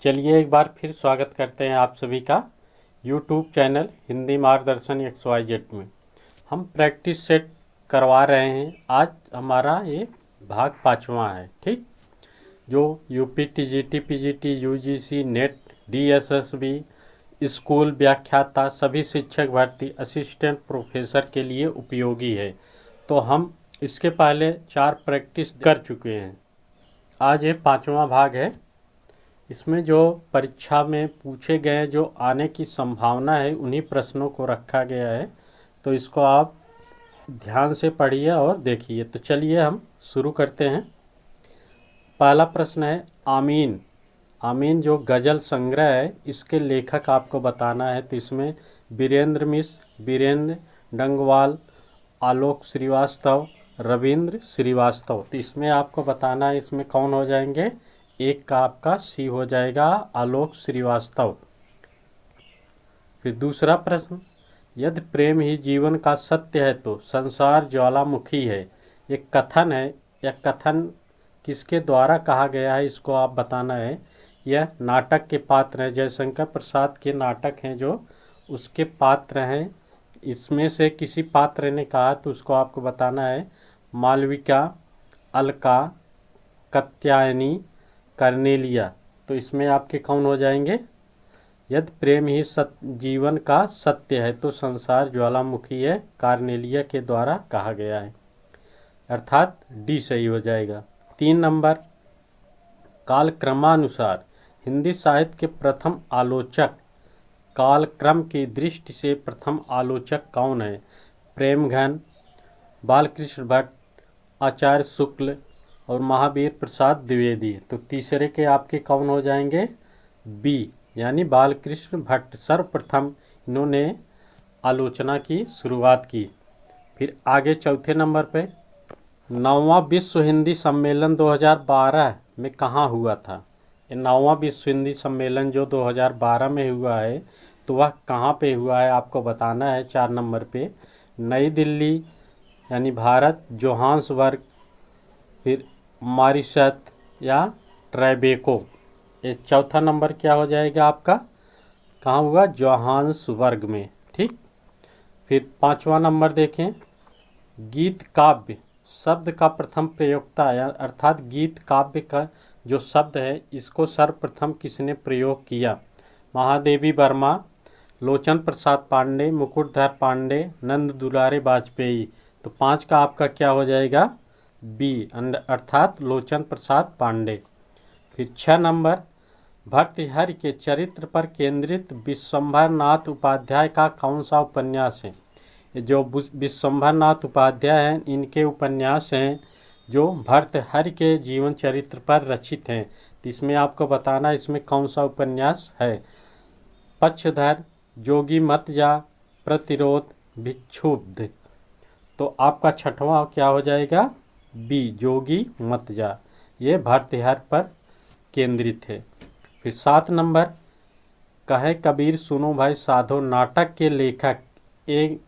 चलिए एक बार फिर स्वागत करते हैं आप सभी का यूट्यूब चैनल हिंदी मार्गदर्शन XYZ में। हम प्रैक्टिस सेट करवा रहे हैं। आज हमारा ये भाग 5वां है। ठीक, जो UP TGT PGT UGC net DSSB school व्याख्याता सभी शिक्षक भर्ती असिस्टेंट प्रोफेसर के लिए उपयोगी है। तो हम इसके पहले 4 प्रैक्टिस कर चुके हैं। आज ये 5वां भाग है। इसमें जो परीक्षा में पूछे गए जो आने की संभावना है उन्हीं प्रश्नों को रखा गया है। तो इसको आप ध्यान से पढ़िए और देखिए। तो चलिए हम शुरू करते हैं। पहला प्रश्न है आमीन। आमीन जो गज़ल संग्रह है इसके लेखक आपको बताना है। तो इसमें वीरेंद्र मिश्र, वीरेंद्र डंगवाल, आलोक श्रीवास्तव, रविंद्र श्रीवास्तव। तो इसमें आपको बताना है इसमें कौन हो जाएंगे। एक का आपका सी हो जाएगा, आलोक श्रीवास्तव। फिर दूसरा प्रश्न, यदि प्रेम ही जीवन का सत्य है तो संसार ज्वालामुखी है। एक कथन है। यह कथन किसके द्वारा कहा गया है इसको आप बताना है। यह नाटक के पात्र हैं, जयशंकर प्रसाद के नाटक हैं जो उसके पात्र हैं। इसमें से किसी पात्र ने कहा तो उसको आपको बताना है। मालविका, अलका, कात्यायनी, कर्नेलिया। तो इसमें आपके कौन हो जाएंगे। यदि प्रेम ही जीवन का सत्य है तो संसार ज्वालामुखी है, कार्नेलिया के द्वारा कहा गया है, अर्थात डी सही हो जाएगा। 3 नंबर, कालक्रमानुसार हिंदी साहित्य के प्रथम आलोचक। कालक्रम की दृष्टि से प्रथम आलोचक कौन है। प्रेमघन, बालकृष्ण भट्ट, आचार्य शुक्ल और महावीर प्रसाद द्विवेदी। तो तीसरे के आपके कौन हो जाएंगे, बी, यानी बालकृष्ण भट्ट। सर्वप्रथम इन्होंने आलोचना की शुरुआत की। फिर आगे चौथे नंबर पे, 9वां विश्व हिंदी सम्मेलन 2012 में कहाँ हुआ था। ये 9वां विश्व हिंदी सम्मेलन जो 2012 में हुआ है तो वह कहाँ पे हुआ है आपको बताना है। 4 नंबर पे, नई दिल्ली यानी भारत, जोहान्सबर्ग, फिर मॉरिशस या ट्राइबेको। ये चौथा नंबर क्या हो जाएगा आपका, कहाँ हुआ, जोहान्सबर्ग में। ठीक, फिर 5वां नंबर देखें, गीत काव्य शब्द का प्रथम प्रयोक्ता या अर्थात गीत काव्य का जो शब्द है इसको सर्वप्रथम किसने प्रयोग किया। महादेवी वर्मा, लोचन प्रसाद पांडे, मुकुटधर पांडे, नंद दुलारे वाजपेयी। तो 5 का आपका क्या हो जाएगा, बी, अर्थात लोचन प्रसाद पांडे। फिर 6 नंबर, भर्तृहरि के चरित्र पर केंद्रित विश्वंभर नाथ उपाध्याय का कौन सा उपन्यास है। जो विश्वंभर नाथ उपाध्याय हैं इनके उपन्यास हैं जो भर्तृहरि के जीवन चरित्र पर रचित हैं। तो इसमें आपको बताना इसमें कौन सा उपन्यास है। पक्षधर, जोगी मत जा, प्रतिरोध, भिक्षुब्ध। तो आपका 6वां क्या हो जाएगा, बी, जोगी मत जा। ये भर्तृहरि पर केंद्रित है। फिर 7 नंबर, कहे कबीर सुनो भाई साधो नाटक के लेखक। एक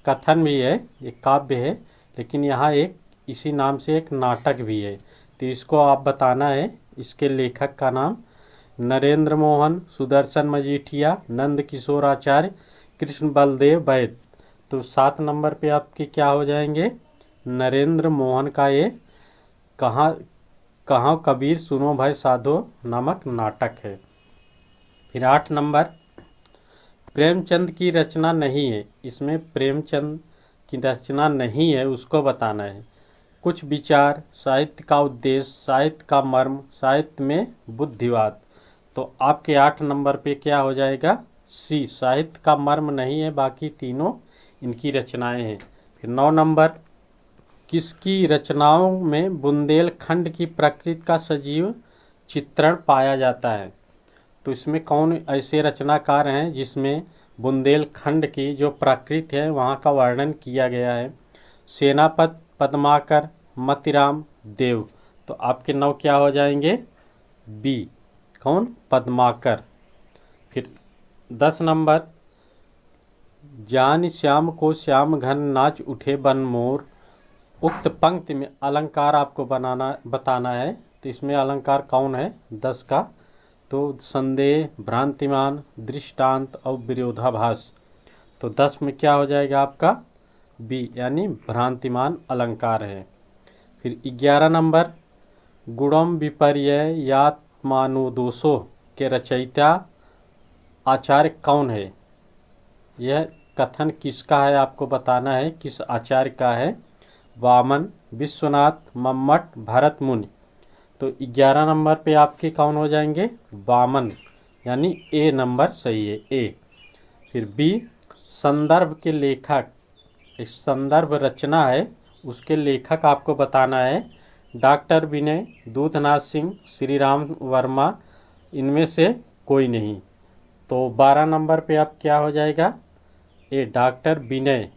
कथन भी है, एक काव्य है, लेकिन यहाँ एक इसी नाम से एक नाटक भी है। तो इसको आप बताना है। इसके लेखक का नाम नरेंद्र मोहन, सुदर्शन मजीठिया, नंद किशोर आचार्य, कृष्ण बलदेव वैद। तो 7 नंबर पे आपके क्या हो जाएंगे, नरेंद्र मोहन का ये कहाँ कबीर सुनो भाई साधो नामक नाटक है। फिर 8 नंबर, प्रेमचंद की रचना नहीं है। इसमें प्रेमचंद की रचना नहीं है उसको बताना है। कुछ विचार, साहित्य का उद्देश्य, साहित्य का मर्म, साहित्य में बुद्धिवाद। तो आपके 8 नंबर पे क्या हो जाएगा, सी, साहित्य का मर्म नहीं है, बाकी तीनों इनकी रचनाएं हैं। फिर 9 नंबर, किसकी रचनाओं में बुंदेलखंड की प्रकृति का सजीव चित्रण पाया जाता है। तो इसमें कौन ऐसे रचनाकार हैं जिसमें बुंदेलखंड की जो प्रकृति है वहाँ का वर्णन किया गया है। सेनापति, पद्माकर, मतिराम, देव। तो आपके 9 क्या हो जाएंगे, बी, कौन, पद्माकर। फिर 10 नंबर, जान श्याम को श्याम घन नाच उठे बन मोर। उक्त पंक्ति में अलंकार आपको बताना है। तो इसमें अलंकार कौन है, 10 का। तो संदेह, भ्रांतिमान, दृष्टांत और विरोधाभास। तो 10 में क्या हो जाएगा आपका बी, यानी भ्रांतिमान अलंकार है। फिर 11 नंबर, गुणम विपर्ययात्मानुदोषो के रचयिता आचार्य कौन है? यह कथन किसका है आपको बताना है, किस आचार्य का है। वामन, विश्वनाथ, मम्मट, भरत मुनि। तो 11 नंबर पे आपके कौन हो जाएंगे? वामन, यानी ए नंबर सही है, ए। फिर बी, संदर्भ के लेखक, एक संदर्भ रचना है उसके लेखक आपको बताना है। डॉक्टर विनय, दूधनाथ सिंह, श्री राम वर्मा, इनमें से कोई नहीं। तो 12 नंबर पे आप क्या हो जाएगा? ए, डॉक्टर विनय,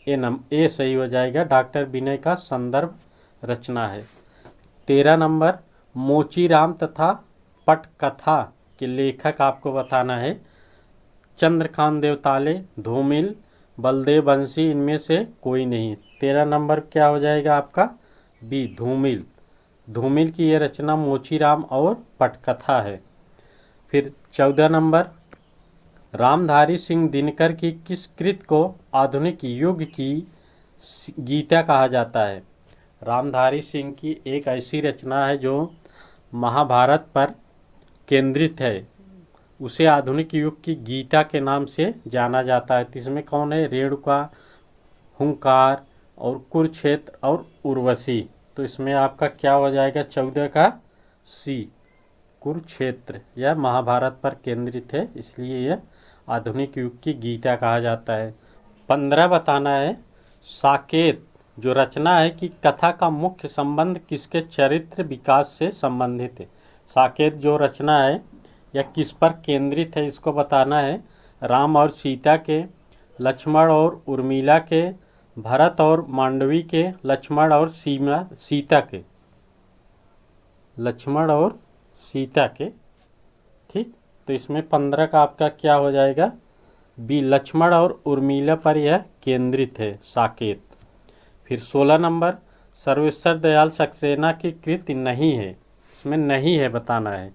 ए सही हो जाएगा। डॉक्टर विनय का संदर्भ रचना है। 13 नंबर, मोचीराम तथा पटकथा के लेखक आपको बताना है। चंद्रकांत देवताले, धूमिल, बलदेव बंसी, इनमें से कोई नहीं। 13 नंबर क्या हो जाएगा आपका? बी, धूमिल। धूमिल की ये रचना मोचीराम और पटकथा है। फिर 14 नंबर, रामधारी सिंह दिनकर की किस कृत को आधुनिक युग की गीता कहा जाता है? रामधारी सिंह की एक ऐसी रचना है जो महाभारत पर केंद्रित है, उसे आधुनिक युग की गीता के नाम से जाना जाता है। तो इसमें कौन है? रेणुका, हुंकार और कुरुक्षेत्र और उर्वशी। तो इसमें आपका क्या हो जाएगा? 14 का सी, कुरुक्षेत्र। यह महाभारत पर केंद्रित है, इसलिए यह आधुनिक युग की गीता कहा जाता है। 15 बताना है, साकेत जो रचना है कि कथा का मुख्य संबंध किसके चरित्र विकास से संबंधित है। साकेत जो रचना है यह किस पर केंद्रित है, इसको बताना है। राम और सीता के, लक्ष्मण और उर्मिला के, भरत और मांडवी के, लक्ष्मण और सीता के, लक्ष्मण और सीता के। ठीक, तो इसमें 15 का आपका क्या हो जाएगा? बी, लक्ष्मण और उर्मिला पर यह केंद्रित है साकेत। फिर 16 नंबर, सर्वेश्वर दयाल सक्सेना की कृति नहीं है, इसमें नहीं है बताना है।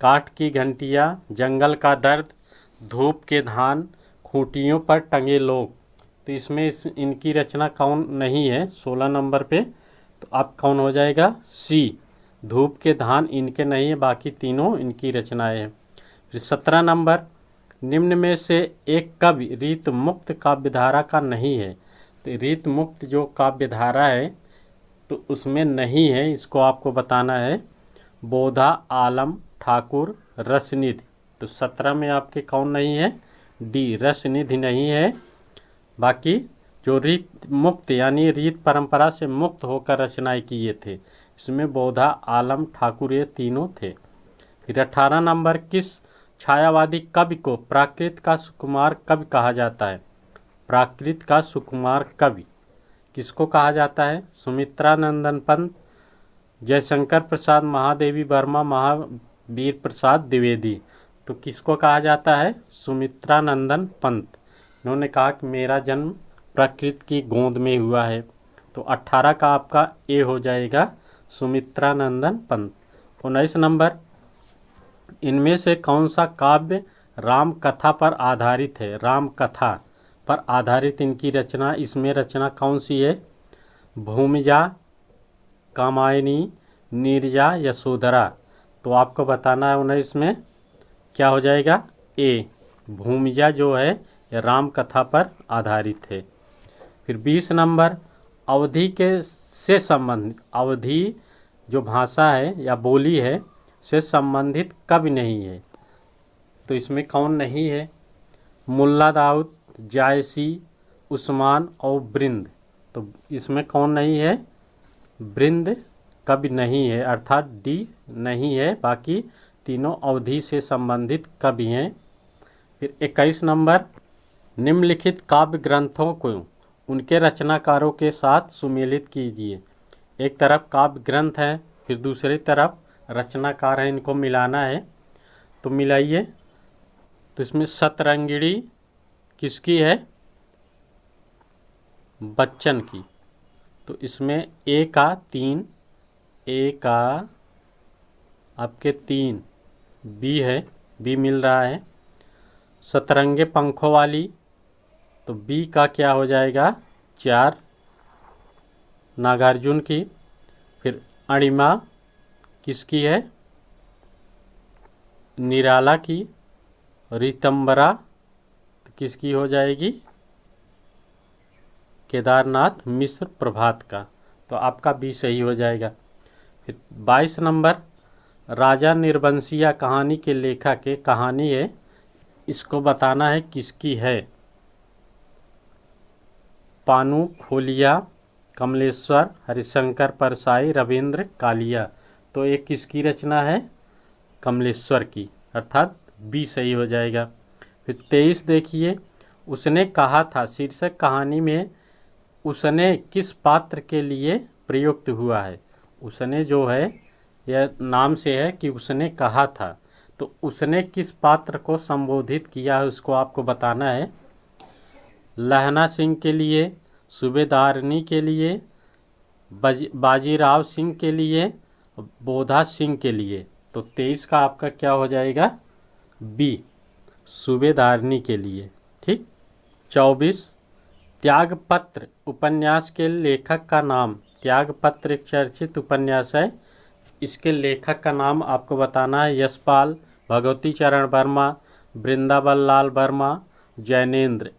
काठ की घंटियाँ, जंगल का दर्द, धूप के धान, खूंटियों पर टंगे लोग। तो इसमें इनकी रचना कौन नहीं है 16 नंबर पे? तो आप कौन हो जाएगा? सी, धूप के धान इनके नहीं है, बाकी तीनों इनकी रचनाएं हैं। फिर 17 नंबर, निम्न में से एक कवि रीत मुक्त काव्यधारा का नहीं है। तो रीत मुक्त जो काव्यधारा है तो उसमें नहीं है, इसको आपको बताना है। बोधा, आलम, ठाकुर, रसनिधि। तो 17 में आपके कौन नहीं है? डी, रसनिधि नहीं है। बाकी जो रीत मुक्त यानी रीत परंपरा से मुक्त होकर रचनाएं किए थे, इसमें बोधा, आलम, ठाकुर ये तीनों थे। फिर 18 नंबर, किस छायावादी कवि को प्राकृत का सुकुमार कवि कहा जाता है? प्राकृत का सुकुमार कवि किसको कहा जाता है? सुमित्रा नंदन पंत, जयशंकर प्रसाद, महादेवी वर्मा, महावीर प्रसाद द्विवेदी। तो किसको कहा जाता है? सुमित्रा नंदन पंत। इन्होंने कहा कि मेरा जन्म प्रकृति की गोद में हुआ है। तो 18 का आपका ए हो जाएगा, सुमित्रा नंदन पंत। 19 नंबर, इनमें से कौन सा काव्य राम कथा पर आधारित है? राम कथा पर आधारित इनकी रचना, इसमें रचना कौन सी है? भूमिजा, कामायनी, नीरजा, यशोधरा। तो आपको बताना है 19 में क्या हो जाएगा? ए, भूमिजा जो है यह राम कथा पर आधारित है। फिर 20 नंबर, अवधि के से संबंधित, अवधि जो भाषा है या बोली है से संबंधित कवि नहीं है। तो इसमें कौन नहीं है? मुल्ला दाऊद, जायसी, उस्मान और बृंद। तो इसमें कौन नहीं है? बृंद कवि नहीं है, अर्थात डी नहीं है। बाकी तीनों अवधि से संबंधित कवि हैं। फिर 21 नंबर, निम्नलिखित काव्य ग्रंथों को उनके रचनाकारों के साथ सुमेलित कीजिए। एक तरफ काव्य ग्रंथ है, फिर दूसरी तरफ रचनाकार है, इनको मिलाना है। तो मिलाइए। तो इसमें शतरंगिणी किसकी है? बच्चन की। तो इसमें ए का 3, ए का आपके 3, बी है, बी मिल रहा है। सतरंगे पंखों वाली, तो बी का क्या हो जाएगा 4, नागार्जुन की। फिर अणिमा किसकी है, निराला की। ऋतंबरा तो किसकी हो जाएगी, केदारनाथ मिश्र प्रभात का। तो आपका बी सही हो जाएगा। फिर 22 नंबर, राजा निर्बंसिया कहानी के लेखक के कहानी है, इसको बताना है किसकी है। पानू खोलिया, कमलेश्वर, हरिशंकर परसाई, रविंद्र कालिया। तो एक किसकी रचना है, कमलेश्वर की, अर्थात बी सही हो जाएगा। फिर 23 देखिए, उसने कहा था शीर्षक कहानी में उसने किस पात्र के लिए प्रयुक्त हुआ है। उसने जो है यह नाम से है कि उसने कहा था, तो उसने किस पात्र को संबोधित किया है उसको आपको बताना है। लहना सिंह के लिए, सूबेदारनी के लिए, बाजीराव सिंह के लिए, बोधा सिंह के लिए। तो 23 का आपका क्या हो जाएगा, बी, सूबेदारनी के लिए। ठीक। 24, त्यागपत्र उपन्यास के लेखक का नाम। त्यागपत्र एक चर्चित उपन्यास है, इसके लेखक का नाम आपको बताना है। यशपाल, भगवती चरण वर्मा, वृंदावन लाल वर्मा, जैनेन्द्र।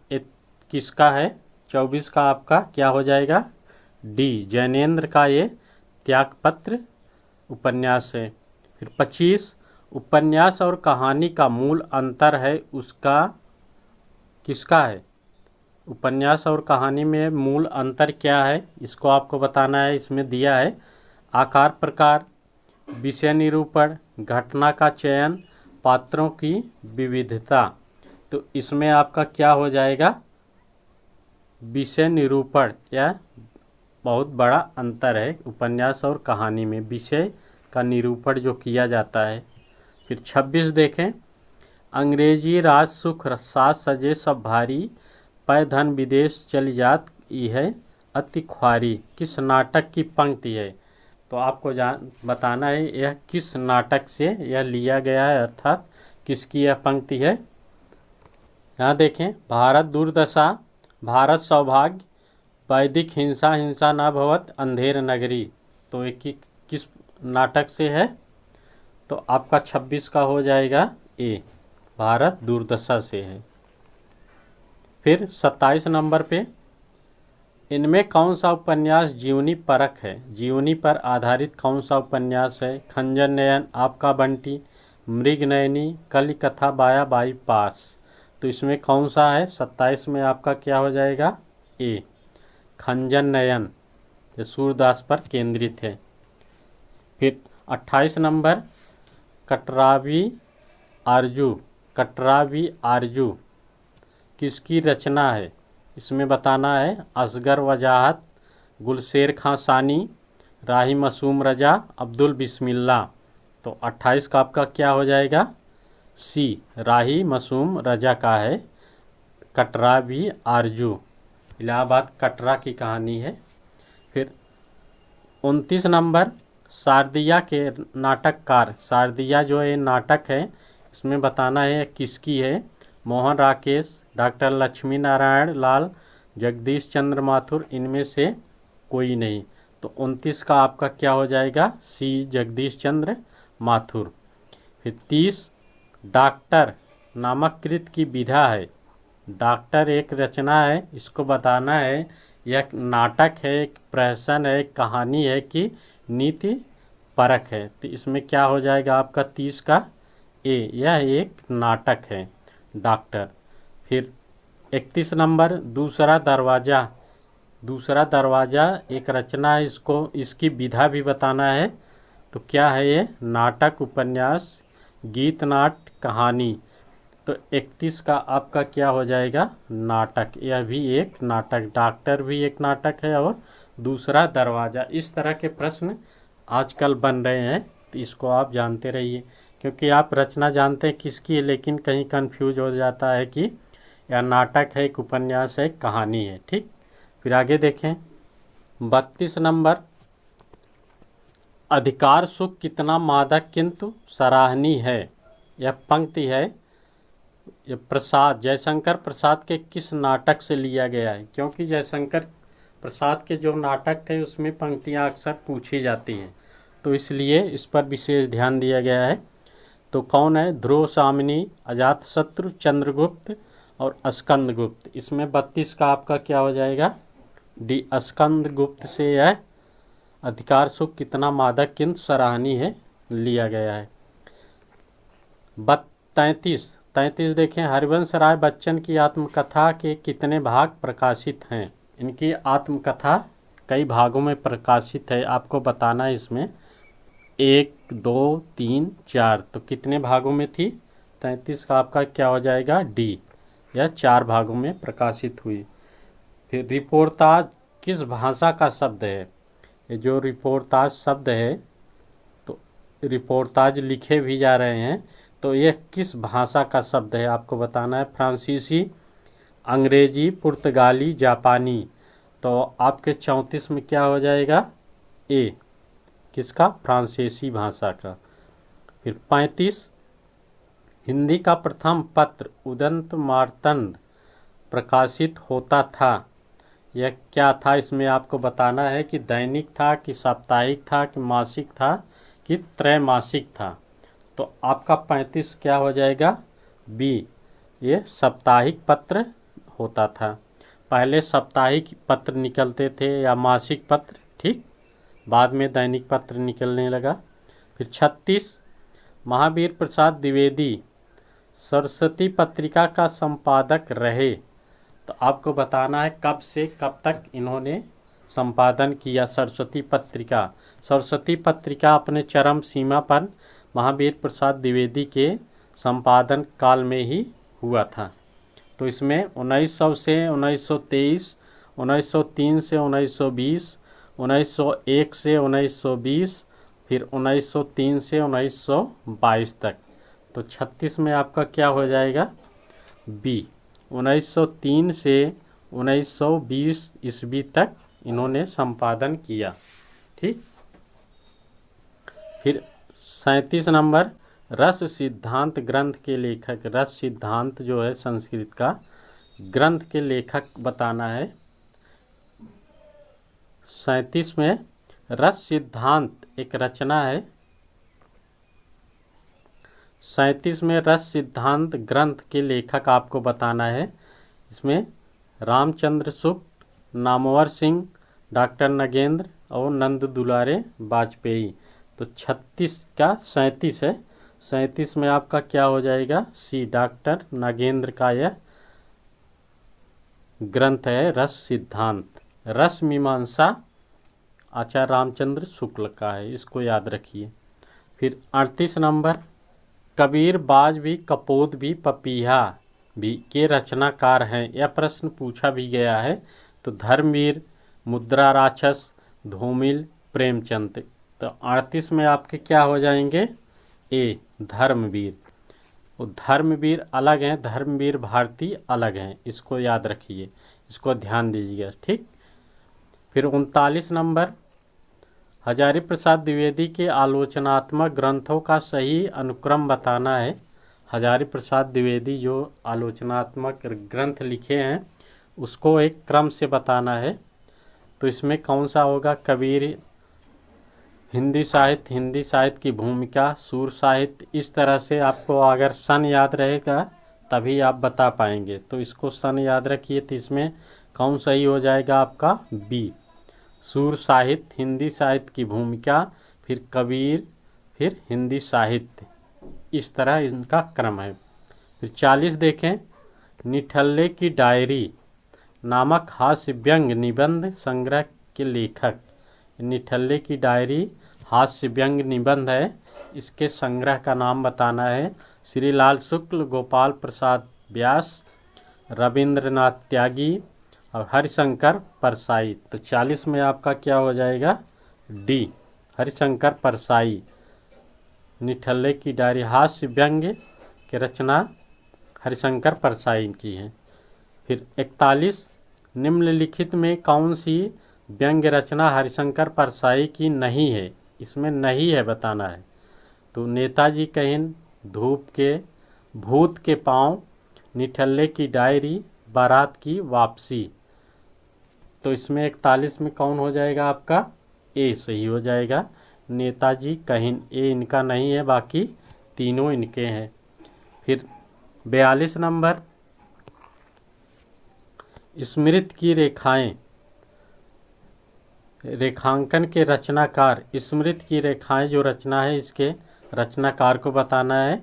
किसका है, 24 का आपका क्या हो जाएगा, डी, जैनेन्द्र का ये त्यागपत्र उपन्यास है। फिर 25, उपन्यास और कहानी का मूल अंतर है उसका, किसका है, उपन्यास और कहानी में मूल अंतर क्या है इसको आपको बताना है। इसमें दिया है आकार प्रकार, विषय निरूपण, घटना का चयन, पात्रों की विविधता। तो इसमें आपका क्या हो जाएगा, विषय निरूपण। यह बहुत बड़ा अंतर है उपन्यास और कहानी में, विषय का निरूपण जो किया जाता है। फिर 26 देखें, अंग्रेजी राज सुख सास सजे सब भारी, पै धन विदेश चली जात ई है अति ख्वारी। किस नाटक की पंक्ति है। तो आपको बताना है यह किस नाटक से यह लिया गया है, अर्थात किसकी यह पंक्ति है। यहाँ देखें, भारत दुर्दशा, भारत सौभाग्य, वैदिक हिंसा हिंसा न भवत, अंधेर नगरी। तो एक किस नाटक से है, तो आपका 26 का हो जाएगा ए, भारत दुर्दशा से है। फिर 27 नंबर पे, इनमें कौन सा उपन्यास जीवनी परक है। जीवनी पर आधारित कौन सा उपन्यास है। खंजर नयन, आपका बंटी, मृगनयनी, कलिकथा, बाया बाई पास। तो इसमें कौन सा है, 27 में आपका क्या हो जाएगा, ए, खंजर नयन, ये सूरदास पर केंद्रित है। फिर 28 नंबर, कटरावी आरजू। कटरावी आरजू किसकी रचना है, इसमें बताना है। असगर वजाहत, गुलशेर खां सानी, राही मासूम रजा, अब्दुल बिस्मिल्ला। तो 28 का आपका क्या हो जाएगा, सी, राही मासूम रजा का है कटरावी आरजू। इलाहाबाद कटरा की कहानी है। फिर 29 नंबर, शारदिया के नाटककार। शारदिया जो है नाटक है, इसमें बताना है किसकी है। मोहन राकेश, डॉक्टर लक्ष्मी नारायण लाल, जगदीश चंद्र माथुर, इनमें से कोई नहीं। तो 29 का आपका क्या हो जाएगा, सी, जगदीश चंद्र माथुर। फिर 30, डॉक्टर नामक कृत की विधा है। डॉक्टर एक रचना है, इसको बताना है यह नाटक है, एक प्रहसन है, कहानी है कि नीति परक है। तो इसमें क्या हो जाएगा आपका 30 का ए, यह एक नाटक है डॉक्टर। फिर 31 नंबर, दूसरा दरवाज़ा। दूसरा दरवाज़ा एक रचना है, इसको इसकी विधा भी बताना है। तो क्या है ये, नाटक, उपन्यास, गीत, नाट्य, कहानी। तो 31 का आपका क्या हो जाएगा, नाटक। यह भी एक नाटक, डॉक्टर भी एक नाटक है और दूसरा दरवाज़ा। इस तरह के प्रश्न आजकल बन रहे हैं, तो इसको आप जानते रहिए, क्योंकि आप रचना जानते हैं किसकी है, लेकिन कहीं कंफ्यूज हो जाता है कि यह नाटक है, एक उपन्यास है, कहानी है। ठीक। फिर आगे देखें, 32 नंबर, अधिकार सुख कितना मादक किंतु सराहनीय है। यह पंक्ति है, ये प्रसाद, जयशंकर प्रसाद के किस नाटक से लिया गया है? क्योंकि जयशंकर प्रसाद के जो नाटक थे उसमें पंक्तियाँ अक्सर पूछी जाती हैं, तो इसलिए इस पर विशेष ध्यान दिया गया है। तो कौन है? ध्रुव सामिनी, अजातशत्रु, चंद्रगुप्त और स्कंदगुप्त। इसमें 32 का आपका क्या हो जाएगा? डी। स्कंदगुप्त से यह अधिकार सुख कितना मादक किंतु सराहनीय है लिया गया है। 33 देखें, हरिवंश राय बच्चन की आत्मकथा के कितने भाग प्रकाशित हैं? इनकी आत्मकथा कई भागों में प्रकाशित है, आपको बताना है इसमें 1, 2, 3, 4, तो कितने भागों में थी? 33 का आपका क्या हो जाएगा? डी। यह 4 भागों में प्रकाशित हुई। फिर रिपोर्ताज किस भाषा का शब्द है? ये जो रिपोर्ताज शब्द है, तो रिपोर्ताज लिखे भी जा रहे हैं, तो यह किस भाषा का शब्द है आपको बताना है। फ्रांसीसी, अंग्रेजी, पुर्तगाली, जापानी। तो आपके 34 में क्या हो जाएगा? ए। किसका? फ्रांसीसी भाषा का। फिर 35, हिंदी का प्रथम पत्र उदंत मार्तंड प्रकाशित होता था, यह क्या था? इसमें आपको बताना है कि दैनिक था, कि साप्ताहिक था, कि मासिक था, कि त्रैमासिक था। तो आपका 35 क्या हो जाएगा? बी। ये साप्ताहिक पत्र होता था। पहले साप्ताहिक पत्र निकलते थे या मासिक पत्र, ठीक, बाद में दैनिक पत्र निकलने लगा। फिर 36, महावीर प्रसाद द्विवेदी सरस्वती पत्रिका का संपादक रहे, तो आपको बताना है कब से कब तक इन्होंने संपादन किया सरस्वती पत्रिका। सरस्वती पत्रिका अपने चरम सीमा पर महावीर प्रसाद द्विवेदी के संपादन काल में ही हुआ था। तो इसमें 1900 से 1923, 1903 से 1920, 1901 से 1920, फिर 1903 से 1922 तक। तो 36 में आपका क्या हो जाएगा? बी। 1903 से 1920 ईस्वी तक इन्होंने संपादन किया, ठीक। फिर 37 नंबर, रस सिद्धांत ग्रंथ के लेखक। रस सिद्धांत जो है संस्कृत का ग्रंथ के लेखक बताना है। 37 में रस सिद्धांत एक रचना है। 37 में रस सिद्धांत ग्रंथ के लेखक आपको बताना है। इसमें रामचंद्र शुक्ल, नामवर सिंह, डॉक्टर नगेंद्र और नंद दुलारे वाजपेयी। तो 36 का 37 है। 37 में आपका क्या हो जाएगा? सी। डॉक्टर नागेंद्र का यह ग्रंथ है रस सिद्धांत। रस मीमांसा आचार्य रामचंद्र शुक्ल का है, इसको याद रखिए। फिर 38 नंबर, कबीर बाज भी कपोत भी पपीहा भी के रचनाकार हैं, यह प्रश्न पूछा भी गया है। तो धर्मवीर, मुद्रा राक्षस, धूमिल, प्रेमचंद। तो 38 में आपके क्या हो जाएंगे? ए। धर्मवीर। वो धर्मवीर अलग हैं, धर्मवीर भारती अलग हैं, इसको याद रखिए, इसको ध्यान दीजिएगा, ठीक। फिर 39 नंबर, हजारी प्रसाद द्विवेदी के आलोचनात्मक ग्रंथों का सही अनुक्रम बताना है। हजारी प्रसाद द्विवेदी जो आलोचनात्मक ग्रंथ लिखे हैं उसको एक क्रम से बताना है। तो इसमें कौन सा होगा? कबीर, हिंदी साहित्य की भूमिका, सूर साहित्य। इस तरह से आपको अगर सन याद रहेगा तभी आप बता पाएंगे। तो इसको सन याद रखिए। तो इसमें कौन सही हो जाएगा आपका? बी। सूर साहित्य, हिंदी साहित्य की भूमिका, फिर कबीर, फिर हिंदी साहित्य, इस तरह इनका क्रम है। फिर 40 देखें, निठल्ले की डायरी नामक हास्य व्यंग निबंध संग्रह के लेखक। निठल्ले की डायरी हास्य व्यंग निबंध है, इसके संग्रह का नाम बताना है। श्रीलाल शुक्ल, गोपाल प्रसाद व्यास, रविंद्रनाथ त्यागी और हरिशंकर परसाई। तो 40 में आपका क्या हो जाएगा? डी। हरिशंकर परसाई। निठल्ले की डायरी हास्य व्यंग की रचना हरिशंकर परसाई की है। फिर 41, निम्नलिखित में कौन सी व्यंग्य रचना हरिशंकर परसाई की नहीं है? इसमें नहीं है बताना है। तो नेताजी कहिन, धूप के भूत के पाँव, निठल्ले की डायरी, बारात की वापसी। तो इसमें 41 में कौन हो जाएगा आपका? ए सही हो जाएगा। नेताजी कहिन, ए इनका नहीं है, बाकी तीनों इनके हैं। फिर 42 नंबर, स्मृति की रेखाएं, रेखांकन के रचनाकार। स्मृति की रेखाएं जो रचना है, इसके रचनाकार को बताना है।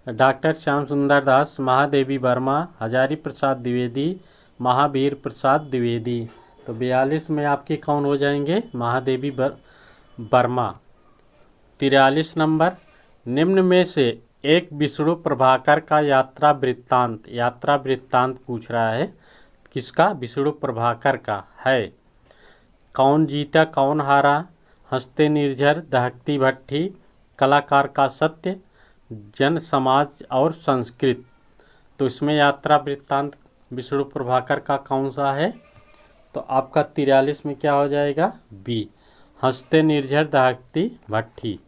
डॉक्टर श्याम सुंदर दास, महादेवी वर्मा, हजारी प्रसाद द्विवेदी, महावीर प्रसाद द्विवेदी। तो 42 में आपके कौन हो जाएंगे? महादेवी वर्मा। 43 नंबर, निम्न में से एक विष्णु प्रभाकर का यात्रा वृत्तांत पूछ रहा है। किसका? विष्णु प्रभाकर का है। कौन जीता कौन हारा, हंसते निर्झर, दहकती भट्ठी, कलाकार का सत्य, जन समाज और संस्कृत। तो इसमें यात्रा वृत्तांत विष्णु प्रभाकर का कौन सा है? तो आपका 43 में क्या हो जाएगा? बी, हंसते निर्झर, दहकती भट्ठी।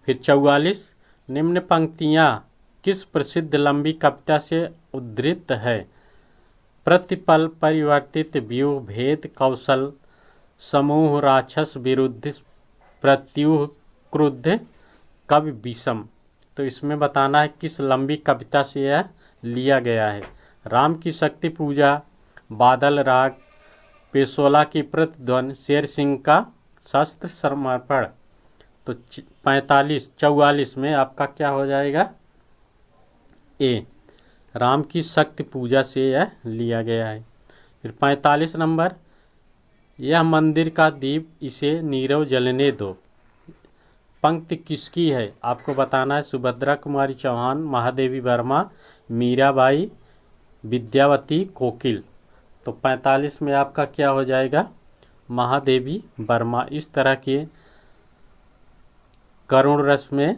फिर 44, निम्न पंक्तियाँ किस प्रसिद्ध लंबी कविता से उद्धृत है? प्रतिपल परिवर्तित व्यूह भेद कौशल, समूह राक्षस विरुद्ध प्रत्युह क्रुद्ध कवि विषम। तो इसमें बताना है किस लंबी कविता से यह लिया गया है। राम की शक्ति पूजा, बादल राग, पेशोला की प्रतिध्वनि, शेर सिंह का शस्त्र समर्पण। तो 44 में आपका क्या हो जाएगा? ए, राम की शक्ति पूजा से यह लिया गया है। फिर 45 नंबर, यह मंदिर का दीप, इसे नीरव जलने दो। पंक्ति किसकी है? आपको बताना है। सुभद्रा कुमारी चौहान, महादेवी वर्मा, मीराबाई, विद्यावती कोकिल। तो 45 में आपका क्या हो जाएगा? महादेवी वर्मा। इस तरह के करुण रस में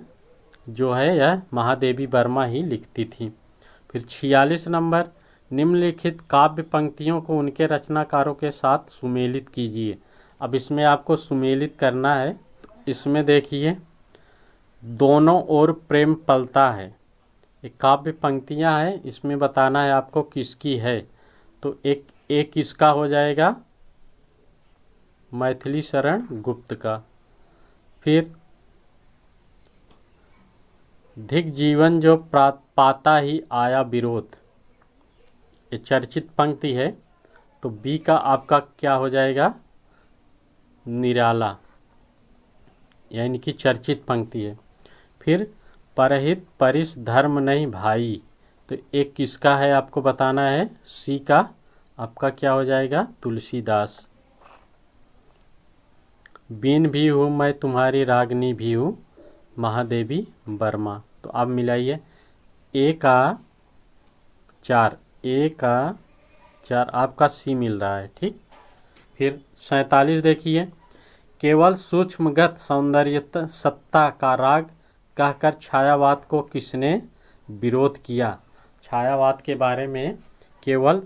जो है यह महादेवी वर्मा ही लिखती थी। फिर 46 नंबर, निम्नलिखित काव्य पंक्तियों को उनके रचनाकारों के साथ सुमेलित कीजिए। अब इसमें आपको सुमेलित करना है। इसमें देखिए, दोनों ओर प्रेम पलता है, ये काव्य पंक्तियां हैं। इसमें बताना है आपको किसकी है। तो एक किसका हो जाएगा? मैथिली शरण गुप्त का। फिर धिक जीवन जो पाता ही आया विरोध, ये चर्चित पंक्ति है। तो बी का आपका क्या हो जाएगा? निराला, यानी कि चर्चित पंक्ति है। फिर परहित परिस धर्म नहीं भाई, तो एक किसका है आपको बताना है। सी का आपका क्या हो जाएगा? तुलसीदास। बीन भी हूँ मैं तुम्हारी रागनी भी हूँ, महादेवी वर्मा। तो आप मिलाइए, ए का 4, ए का 4 आपका सी मिल रहा है। ठीक। फिर 47 देखिए, केवल सूक्ष्मगत सौंदर्य सत्ता का राग कहकर छायावाद को किसने विरोध किया? छायावाद के बारे में केवल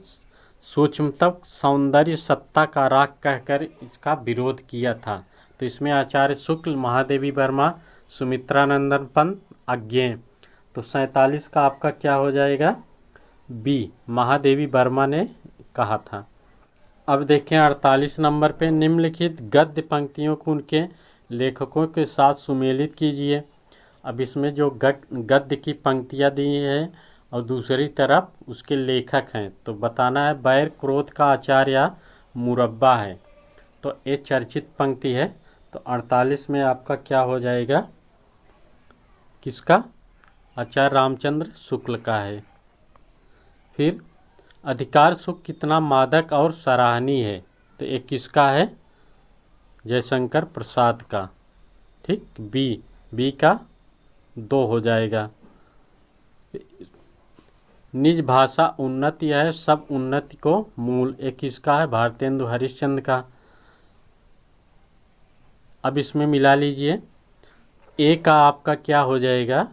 सूक्ष्मतम सौंदर्य सत्ता का राग कहकर इसका विरोध किया था। तो इसमें आचार्य शुक्ल, महादेवी वर्मा, सुमित्रानंदन पंत, अज्ञेय। तो 47 का आपका क्या हो जाएगा? बी, महादेवी वर्मा ने कहा था। अब देखें 48 नंबर पे, निम्नलिखित गद्य पंक्तियों को उनके लेखकों के साथ सुमेलित कीजिए। अब इसमें जो गद्य की पंक्तियाँ दी हैं और दूसरी तरफ उसके लेखक हैं, तो बताना है बैर क्रोध का आचार्य मुरब्बा है। तो ये चर्चित पंक्ति है। तो 48 में आपका क्या हो जाएगा? किसका? आचार्य रामचंद्र शुक्ल का है। फिर अधिकार सुख कितना मादक और सराहनीय है, तो एक किसका है? जयशंकर प्रसाद का। ठीक। बी का 2 हो जाएगा। निज भाषा उन्नति है, सब उन्नति को मूल, एक किसका है? भारतेंदु हरिश्चंद्र का। अब इसमें मिला लीजिए, ए का आपका क्या हो जाएगा?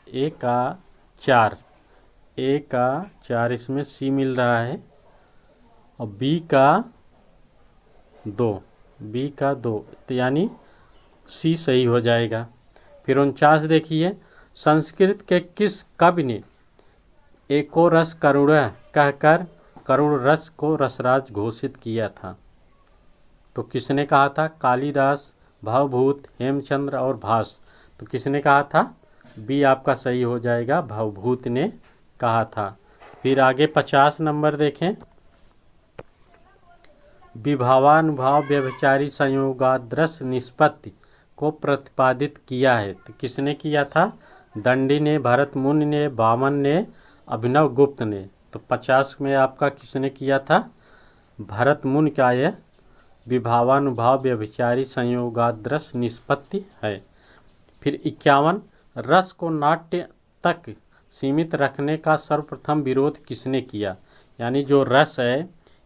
ए का 4, ए का 4 इसमें सी मिल रहा है, और बी का 2, बी का 2, तो यानी सी सही हो जाएगा। फिर 49 देखिए, संस्कृत के किस कवि ने एको रस करुण कहकर करुण रस को रसराज घोषित किया था? तो किसने कहा था? कालिदास, भवभूत, हेमचंद्र और भास। तो किसने कहा था? बी आपका सही हो जाएगा, भवभूत ने कहा था। फिर आगे 50 नंबर देखें। विभावानुभाव व्यभिचारी संयोगादृश निष्पत्ति को प्रतिपादित किया है। तो किसने किया था? दंडी ने, भरत मुनि ने, वामन ने, अभिनव गुप्त ने। तो 50 में आपका किसने किया था? भरत मुनि का यह विभावानुभाव व्यभिचारी संयोगादृश निष्पत्ति है। फिर 51, रस को नाट्य तक सीमित रखने का सर्वप्रथम विरोध किसने किया? यानी जो रस है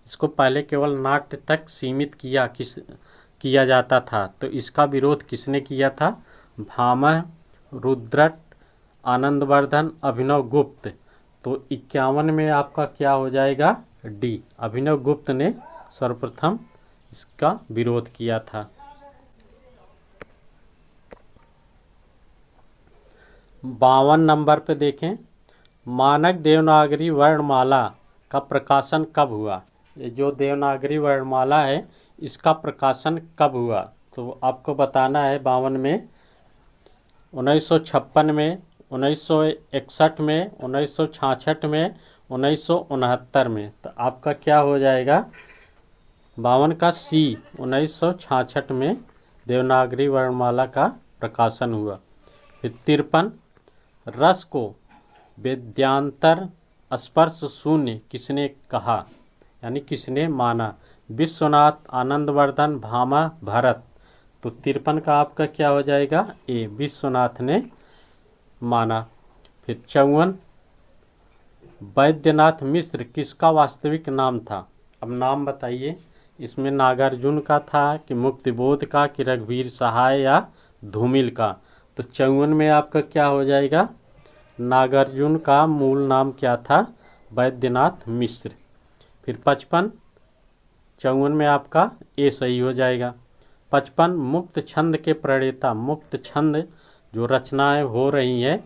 इसको पहले केवल नाट्य तक सीमित किया जाता था, तो इसका विरोध किसने किया था? भामह, रुद्रट, आनंदवर्धन, अभिनव गुप्त। तो 51 में आपका क्या हो जाएगा? डी, अभिनव गुप्त ने सर्वप्रथम इसका विरोध किया था। 52 नंबर पे देखें, मानक देवनागरी वर्णमाला का प्रकाशन कब हुआ? ये जो देवनागरी वर्णमाला है इसका प्रकाशन कब हुआ? तो आपको बताना है 52 में, 1956 में, 1961 में, 1966 में, 1969 में। तो आपका क्या हो जाएगा? 52 का सी, 1966 में देवनागरी वर्णमाला का प्रकाशन हुआ। फिर 53, रस को वेद्यांतर स्पर्श शून्य किसने कहा? यानी किसने माना? विश्वनाथ, आनंदवर्धन, भामा, भरत। तो 53 का आपका क्या हो जाएगा? ए, विश्वनाथ ने माना। फिर 54, वैद्यनाथ मिश्र किसका वास्तविक नाम था? अब नाम बताइए, इसमें नागार्जुन का था कि मुक्तिबोध का कि रघुवीर सहाय या धूमिल का? तो 54 में आपका क्या हो जाएगा? नागार्जुन का मूल नाम क्या था? वैद्यनाथ मिश्र। फिर 55, 54 में आपका ए सही हो जाएगा। 55, मुक्त छंद के प्रणेता। मुक्त छंद जो रचनाएं हो रही हैं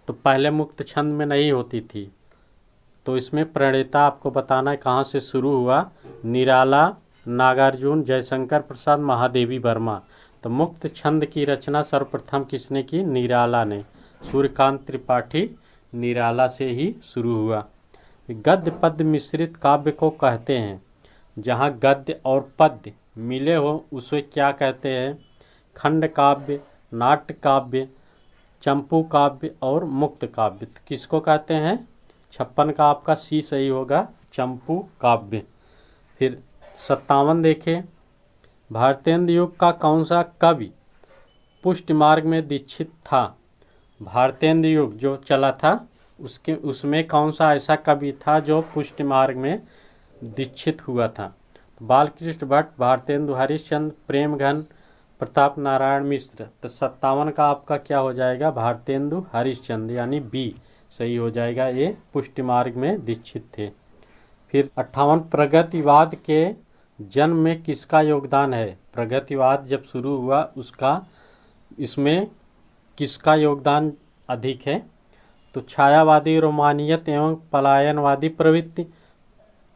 तो पहले मुक्त छंद में नहीं होती थी, तो इसमें प्रणेता आपको बताना है कहाँ से शुरू हुआ। निराला, नागार्जुन, जयशंकर प्रसाद, महादेवी वर्मा। तो मुक्त छंद की रचना सर्वप्रथम किसने की? निराला ने। सूर्यकांत त्रिपाठी निराला से ही शुरू हुआ। गद्य पद्य मिश्रित काव्य को कहते हैं। जहाँ गद्य और पद्य मिले हो उसे क्या कहते हैं? खंड काव्य, नाट्य काव्य, चंपू काव्य और मुक्त काव्य। किसको कहते हैं? 56 का आपका सी सही होगा, चंपू काव्य। फिर 57 देखें, भारतेंद्र युग का कौन सा कवि पुष्टि मार्ग में दीक्षित था? भारतेंद्र युग जो चला था उसमें कौन सा ऐसा कवि था जो पुष्टि मार्ग में दीक्षित हुआ था? बालकृष्ण भट्ट, भारतेंदु हरिश्चंद्र, प्रेमघन, प्रताप नारायण मिश्र। तो 57 का आपका क्या हो जाएगा? भारतेंदु हरिश्चंद्र, यानी बी सही हो जाएगा, ये पुष्टि मार्ग में दीक्षित थे। फिर 58, प्रगतिवाद के जन्म में किसका योगदान है? प्रगतिवाद जब शुरू हुआ उसका इसमें किसका योगदान अधिक है? तो छायावादी रोमानियत एवं पलायनवादी प्रवृत्ति,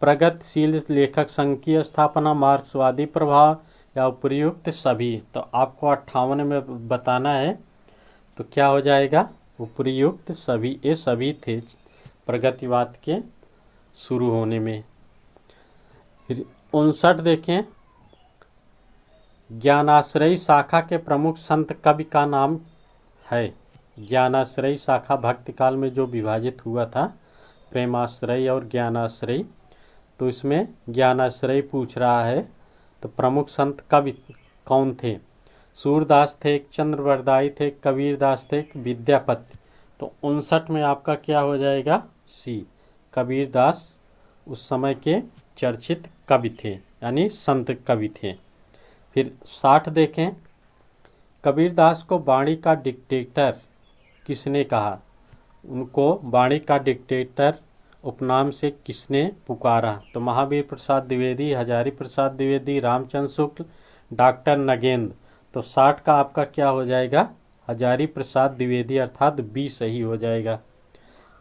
प्रगतिशील लेखक संघ की स्थापना, मार्क्सवादी प्रभाव या उपयुक्त सभी। तो आपको 58 में बताना है, तो क्या हो जाएगा? उपयुक्त सभी। ये सभी थे प्रगतिवाद के शुरू होने में। फिर 59 देखें, ज्ञानाश्रयी शाखा के प्रमुख संत कवि का नाम है? ज्ञानाश्रयी शाखा भक्ति काल में जो विभाजित हुआ था, प्रेमाश्रयी और ज्ञानाश्रयी, तो इसमें ज्ञानाश्रयी पूछ रहा है। तो प्रमुख संत कवि कौन थे? सूरदास थे, चंद्रवरदायी थे, कबीरदास थे, विद्यापति। तो 59 में आपका क्या हो जाएगा? सी, कबीरदास उस समय के चर्चित कवि थे, यानी संत कवि थे। फिर 60 देखें, कबीरदास को वाणी का डिक्टेटर किसने कहा? उनको वाणी का डिक्टेटर उपनाम से किसने पुकारा? तो महावीर प्रसाद द्विवेदी, हजारी प्रसाद द्विवेदी, रामचंद्र शुक्ल, डॉक्टर नगेंद्र। तो 60 का आपका क्या हो जाएगा? हजारी प्रसाद द्विवेदी अर्थात बी सही हो जाएगा।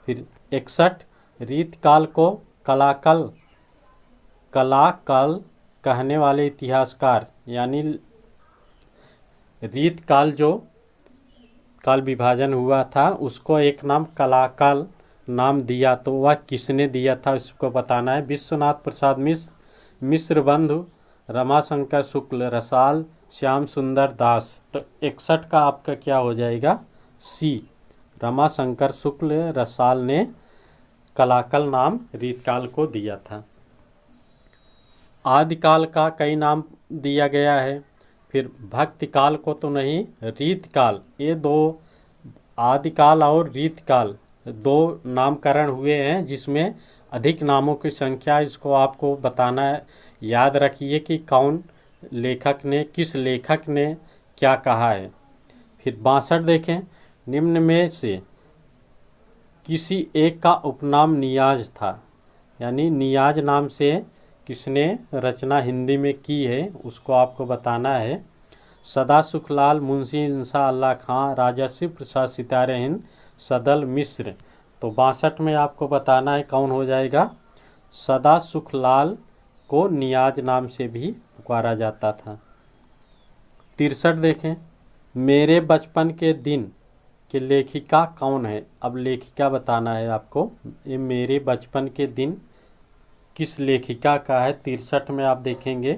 फिर 61 रीतकाल को कलाकाल कहने वाले इतिहासकार, यानी रीतकाल जो काल विभाजन हुआ था उसको एक नाम कलाकाल नाम दिया, तो वह किसने दिया था इसको बताना है। विश्वनाथ प्रसाद मिश्र, मिश्र बंधु, रमाशंकर शुक्ल, रसाल, श्याम सुंदर दास। तो 61 का आपका क्या हो जाएगा, सी, रमाशंकर शुक्ल रसाल ने कलाकाल नाम रीतकाल को दिया था। आदिकाल का कई नाम दिया गया है। फिर भक्तिकाल को तो नहीं, रीतकाल, ये दो, आदिकाल और रीतकाल दो नामकरण हुए हैं जिसमें अधिक नामों की संख्या, इसको आपको बताना है। याद रखिए कि कौन लेखक ने, किस लेखक ने क्या कहा है। फिर 62 देखें, निम्न में से किसी एक का उपनाम नियाज था, यानी नियाज नाम से किसने रचना हिंदी में की है उसको आपको बताना है। सदा सुखलाल, मुंशी इंसा अल्लाह खां, राजर्षि प्रसाद सितारे हिंद, सदल मिश्र। तो 62 में आपको बताना है कौन हो जाएगा, सदा सुखलाल को नियाज नाम से भी पुकारा जाता था। 63 देखें, मेरे बचपन के दिन के लेखिका कौन है। अब लेखिका बताना है आपको। ये मेरे बचपन के दिन किस लेखिका का है। 63 में आप देखेंगे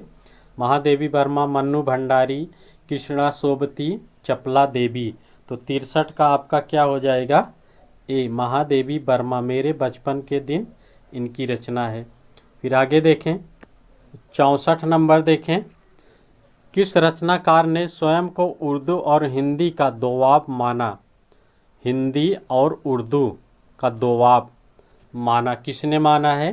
महादेवी वर्मा, मन्नू भंडारी, कृष्णा सोबती, चपला देवी। तो 63 का आपका क्या हो जाएगा, ए, महादेवी वर्मा, मेरे बचपन के दिन इनकी रचना है। फिर आगे देखें 64 नंबर देखें, किस रचनाकार ने स्वयं को उर्दू और हिंदी का दोआब माना। हिंदी और उर्दू का दोआब माना, किसने माना है।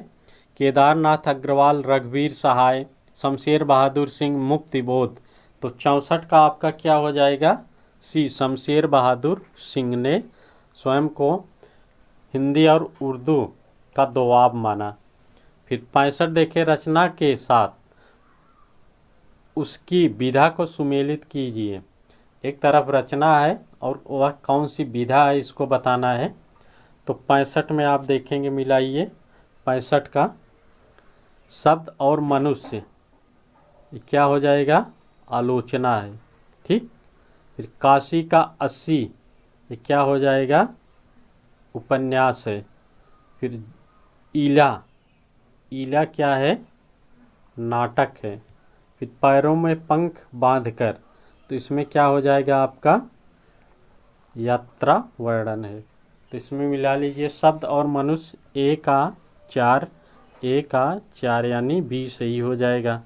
केदारनाथ अग्रवाल, रघुवीर सहाय, शमशेर बहादुर सिंह, मुक्तिबोध। तो 64 का आपका क्या हो जाएगा, सी, शमशेर बहादुर सिंह ने स्वयं को हिंदी और उर्दू का दोआब माना। फिर 65 देखें, रचना के साथ उसकी विधा को सुमेलित कीजिए। एक तरफ रचना है और वह कौन सी विधा है इसको बताना है। तो 65 में आप देखेंगे, मिलाइए 65 का, शब्द और मनुष्य, ये क्या हो जाएगा, आलोचना है, ठीक। फिर काशी का 80, ये क्या हो जाएगा, उपन्यास है। फिर ईला, ईला क्या है, नाटक है। फिर पैरों में पंख बांधकर, तो इसमें क्या हो जाएगा आपका, यात्रा वर्णन है। तो इसमें मिला लीजिए शब्द और मनुष्य, ए का 4, ए का 4 यानी बी सही हो जाएगा।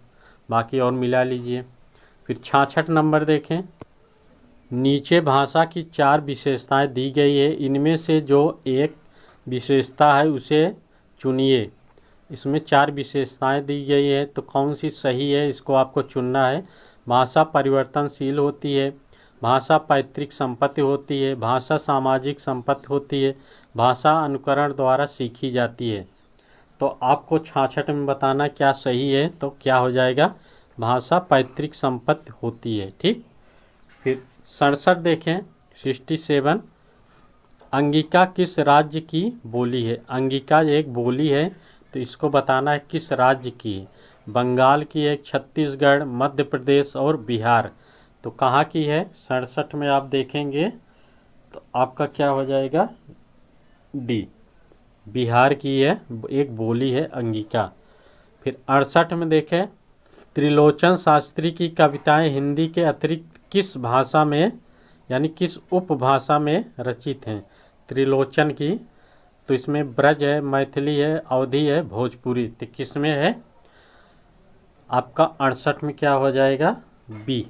बाकी और मिला लीजिए। फिर 66 नंबर देखें, नीचे भाषा की 4 विशेषताएं दी गई है, इनमें से जो एक विशेषता है उसे चुनिए। इसमें 4 विशेषताएं दी गई है, तो कौन सी सही है इसको आपको चुनना है। भाषा परिवर्तनशील होती है, भाषा पैतृक संपत्ति होती है, भाषा सामाजिक संपत्ति होती है, भाषा अनुकरण द्वारा सीखी जाती है। तो आपको 66 में बताना क्या सही है, तो क्या हो जाएगा, भाषा पैतृक संपत्ति होती है, ठीक। फिर 67 देखें, 67, अंगिका किस राज्य की बोली है। अंगिका एक बोली है, तो इसको बताना है किस राज्य की है। बंगाल की है, छत्तीसगढ़, मध्य प्रदेश और बिहार। तो कहाँ की है, 67 में आप देखेंगे तो आपका क्या हो जाएगा, डी, बिहार की है, एक बोली है अंगिका। फिर 68 में देखें, त्रिलोचन शास्त्री की कविताएं हिंदी के अतिरिक्त किस भाषा में, यानी किस उपभाषा में रचित हैं। त्रिलोचन की, तो इसमें ब्रज है, मैथिली है, अवधी है, भोजपुरी। तो किस में है आपका 68 में क्या हो जाएगा, बी,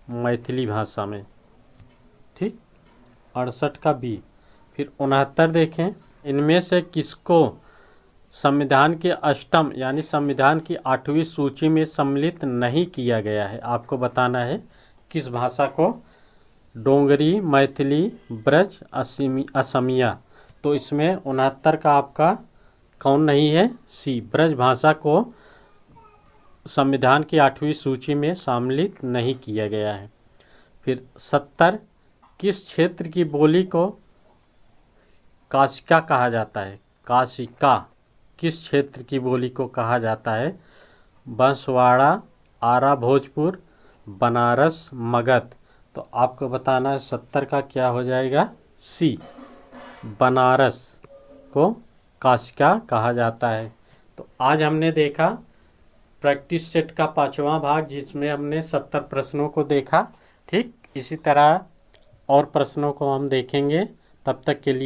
मैथिली भाषा में, ठीक, 68 का बी। फिर 69 देखें, इनमें से किसको संविधान के अष्टम यानी संविधान की 8वीं सूची में सम्मिलित नहीं किया गया है। आपको बताना है किस भाषा को, डोंगरी, मैथिली, ब्रज, असमिया। तो इसमें 69 का आपका कौन नहीं है, सी, ब्रज भाषा को संविधान की 8वीं सूची में सम्मिलित नहीं किया गया है। फिर 70, किस क्षेत्र की बोली को काशिका कहा जाता है? काशिका किस क्षेत्र की बोली को कहा जाता है? बांसवाड़ा, आरा, भोजपुर, बनारस, मगध। तो आपको बताना है 70 का क्या हो जाएगा? सी, बनारस को काशिका कहा जाता है। तो आज हमने देखा प्रैक्टिस सेट का 5वां भाग, जिसमें हमने 70 प्रश्नों को देखा। ठीक इसी तरह और प्रश्नों को हम देखेंगे। तब तक के लिए